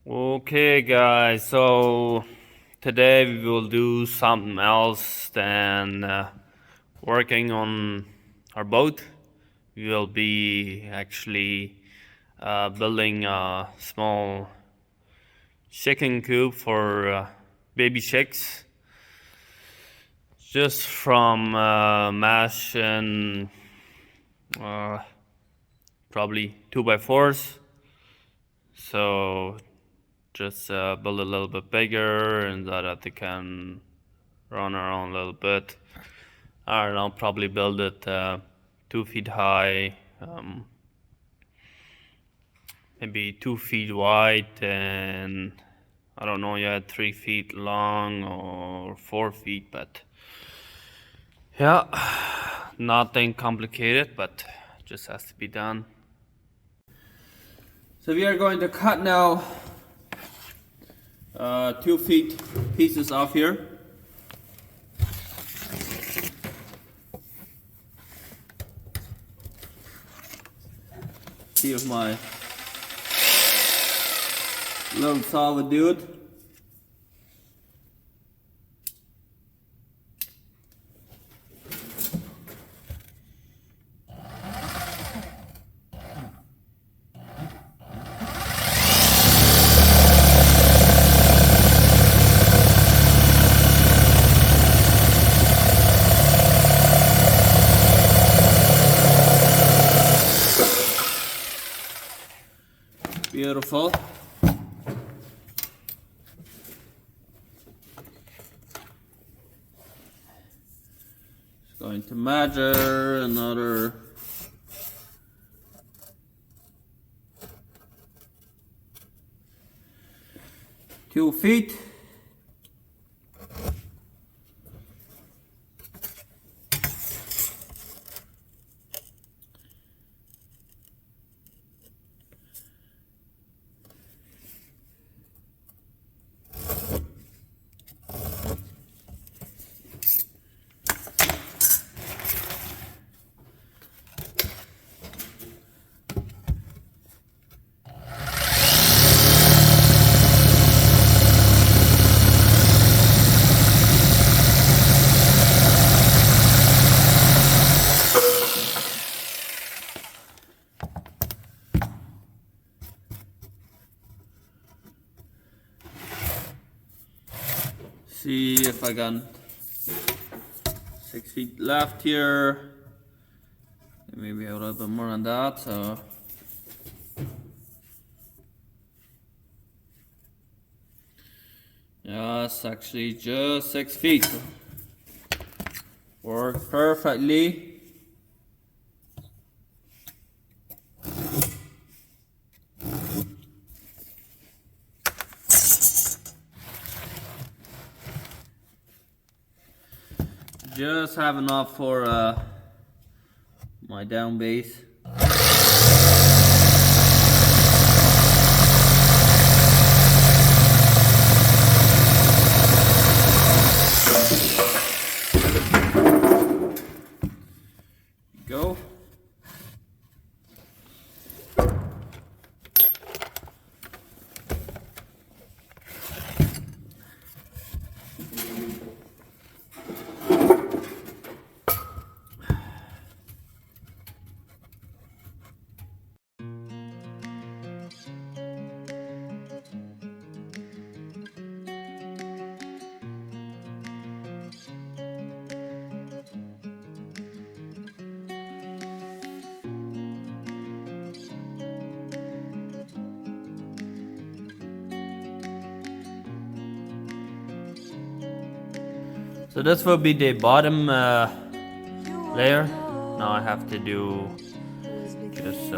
Okay, guys, so today we will do something else than working on our boat. We will be actually building a small chicken coop for baby chicks, just from mesh and uh, probably 2x4s. So just build a little bit bigger and so that they can run around a little bit. I don't know, probably build it 2 feet high, maybe 2 feet wide, and I don't know yet, 3 feet long or 4 feet, but yeah, nothing complicated, but just has to be done. So we are going to cut now 2 feet pieces off here. See if my little saw would do it. Beautiful. Just going to measure another 2 feet. See if I got 6 feet left here. Maybe a little bit more than that. So yeah, it's actually just 6 feet. Worked perfectly. Just have enough for my down base. Go. So this will be the bottom layer. Now I have to do just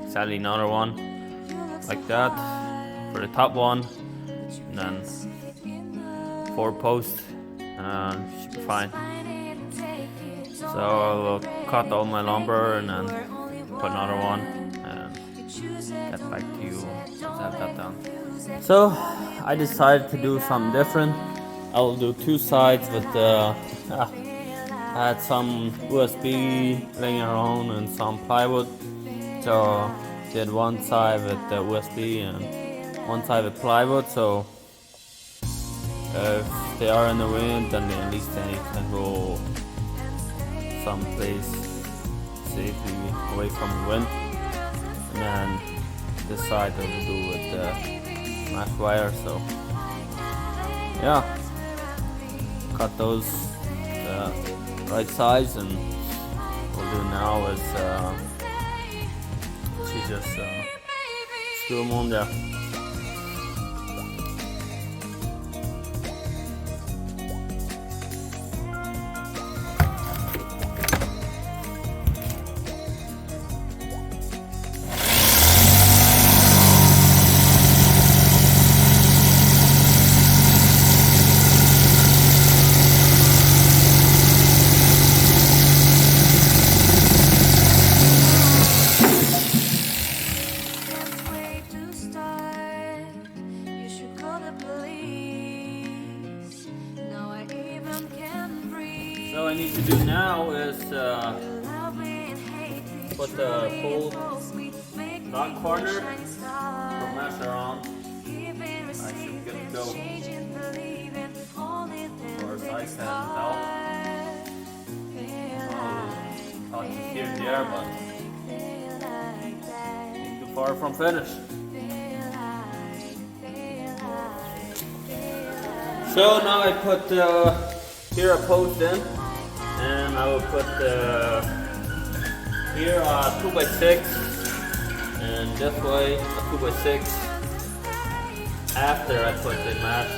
exactly another one like that for the top one, and then 4 posts, and should be fine. So I will cut all my lumber and then put another one and get back to you once I have that done. So I decided to do something different. I will do 2 sides with I had some USB laying around and some plywood, so did one side with the USB and once I have plywood, so if they are in the wind, then at least they can go someplace safely away from the wind. And then this side I will do with the mesh wire. So yeah, cut those right size, and what we'll do now is just screw them on there. So what I need to do now is put the full back corner for mesh around. I should get to go. Of course I can help. Touch it here and there, but not too far from finish. So now I put here a post in, and I will put here a 2x6, and this way a 2x6 after I put the mesh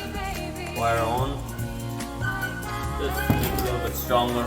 wire on, just to make it a little bit stronger.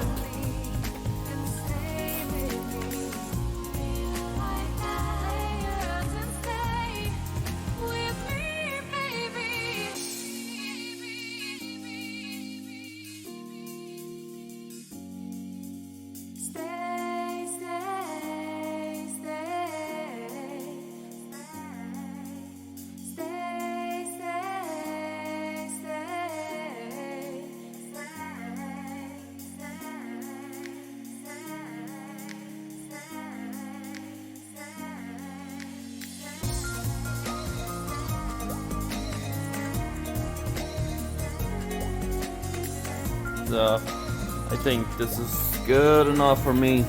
I think this is good enough for me.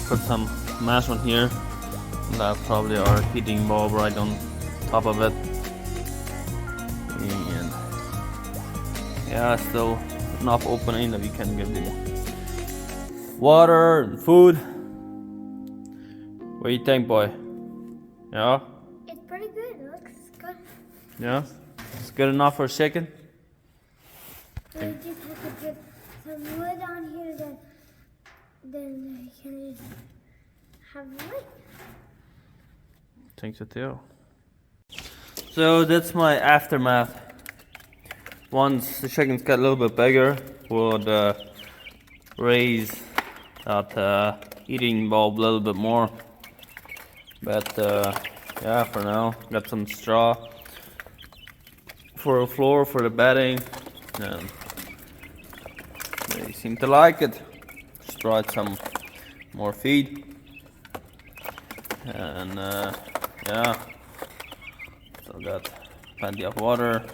Put some mesh on here, and that probably our heating bulb right on top of it. And yeah, still enough opening that we can get the water and food. What do you think, boy? Yeah? It's pretty good. It looks good. Yeah? It's good enough for shaking? I just have to put some wood on here, then I can have light. Think so too. So that's my aftermath. Once the chickens get a little bit bigger, we'll raise that eating bulb a little bit more. But yeah, for now, got some straw for a floor for the bedding. And they seem to like it. Just brought some more feed, and yeah, still got plenty of water.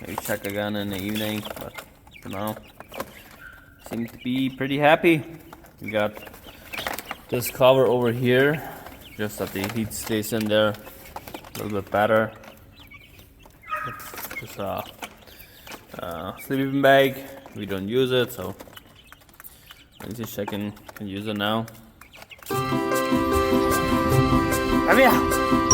Maybe check again in the evening, but for now, seem to be pretty happy. We got this cover over here, just that the heat stays in there a little bit better. It's just a sleeping bag. We don't use it, so I just can use it now. Come here.